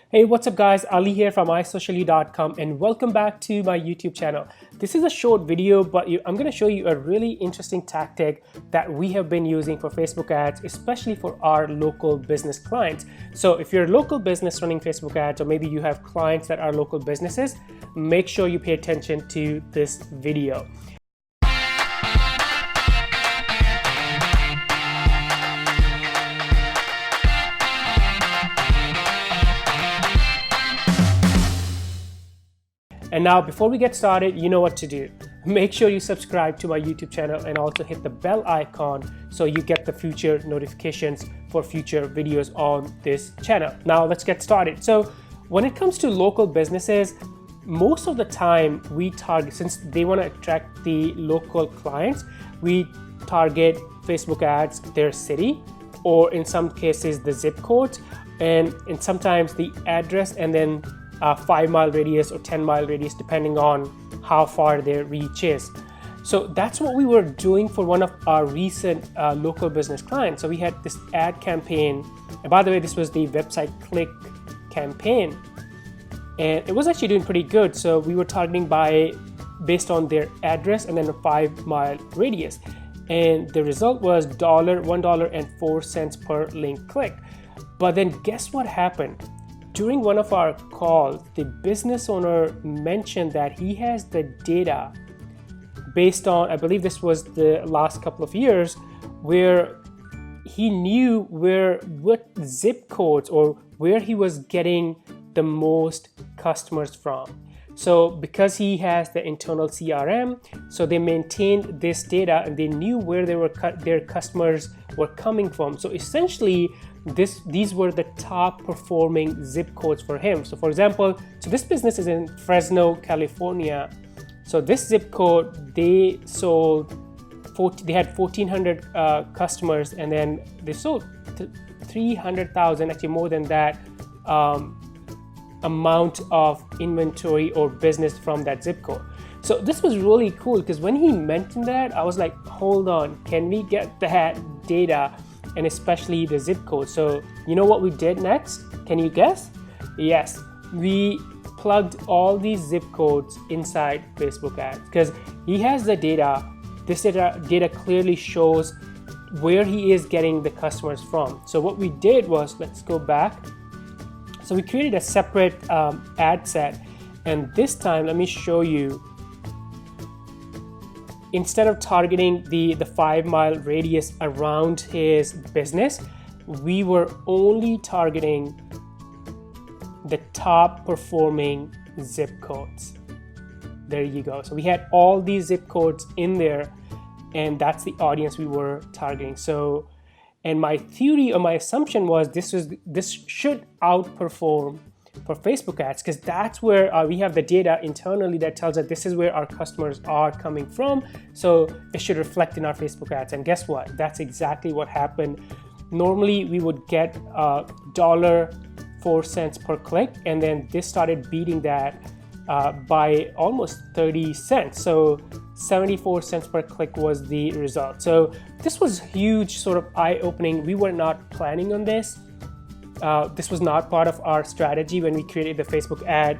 Hey, what's up guys? Ali here from isocially.com and welcome back to my YouTube channel. This is a short video, but I'm going to show you a really interesting tactic that we have been using for Facebook ads, especially for our local business clients. So if you're a local business running Facebook ads, or maybe you have clients that are local businesses, make sure you pay attention to this video. And now, before we get started, you know what to do. Make sure you subscribe to my YouTube channel and also hit the bell icon so you get the future notifications for future videos on this channel. Now, let's get started. So when it comes to local businesses, most of the time we target, since they want to attract the local clients, we target Facebook ads, their city, or in some cases the zip code, and sometimes the address, and then 5-mile radius or 10-mile radius, depending on how far their reach is. So that's what we were doing for one of our recent local business clients. So we had this ad campaign, and by the way, this was the website click campaign, and it was actually doing pretty good. So we were targeting based on their address and then a 5-mile radius, and the result was $1.04 per link click. But then guess what happened? During one of our calls, the business owner mentioned that he has the data based on, I believe this was the last couple of years, where he knew what zip codes or where he was getting the most customers from. So because he has the internal CRM, so they maintained this data and they knew where their customers were coming from. So essentially, these were the top performing zip codes for him. So for example, so this business is in Fresno, California. So this zip code, they had 1,400 customers, and then they sold 300,000, actually more than that, amount of inventory or business from that zip code. So this was really cool because when he mentioned that, I was like, hold on, can we get that data, and especially the zip code? So you know what we did next? Can you guess? Yes, we plugged all these zip codes inside Facebook ads because he has the data. This data clearly shows where he is getting the customers from. So what we did was, let's go back. So we created a separate ad set, and this time let me show you. Instead of targeting the 5-mile radius around his business, we were only targeting the top performing zip codes. There you go. So we had all these zip codes in there, and that's the audience we were targeting. So, and my theory or my assumption was this should outperform for Facebook ads, because that's where we have the data internally that tells us this is where our customers are coming from. So it should reflect in our Facebook ads. And guess what? That's exactly what happened. Normally we would get $1.04 per click, and then this started beating that by almost 30 cents. So 74 cents per click was the result. So this was huge, sort of eye-opening. We were not planning on this. This was not part of our strategy when we created the Facebook ad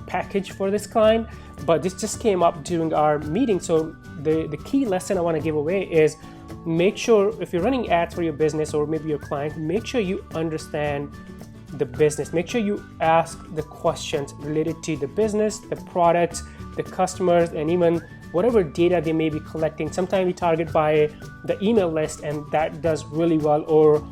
package for this client, but this just came up during our meeting. So the key lesson I want to give away is, make sure if you're running ads for your business or maybe your client, make sure you understand the business. Make sure you ask the questions related to the business, the products, the customers, and even whatever data they may be collecting. Sometimes we target by the email list, and that does really well, or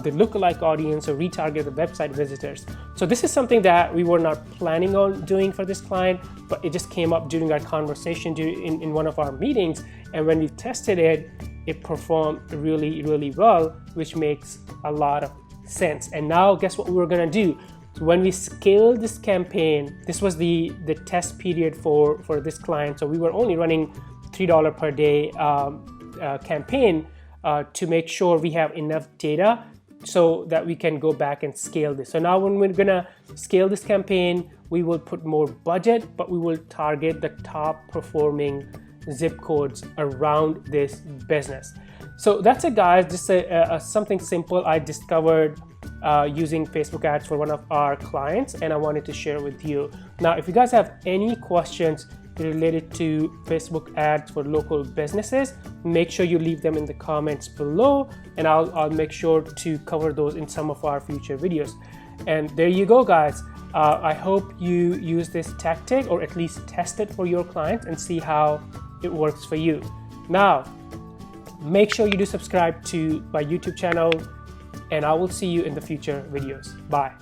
the lookalike audience, or retarget the website visitors. So this is something that we were not planning on doing for this client, but it just came up during our conversation in one of our meetings. And when we tested it, it performed really, really well, which makes a lot of sense. And now guess what we were gonna do? So when we scaled this campaign, this was the test period for this client. So we were only running $3 per day campaign to make sure we have enough data so that we can go back and scale this. So now when we're gonna scale this campaign, we will put more budget, but we will target the top performing zip codes around this business. So that's it guys, just something simple I discovered using Facebook ads for one of our clients, and I wanted to share with you. Now, if you guys have any questions related to Facebook ads for local businesses, make sure you leave them in the comments below, and I'll make sure to cover those in some of our future videos. And there you go, guys. I hope you use this tactic, or at least test it for your clients and see how it works for you. Now, make sure you do subscribe to my YouTube channel, and I will see you in the future videos. Bye.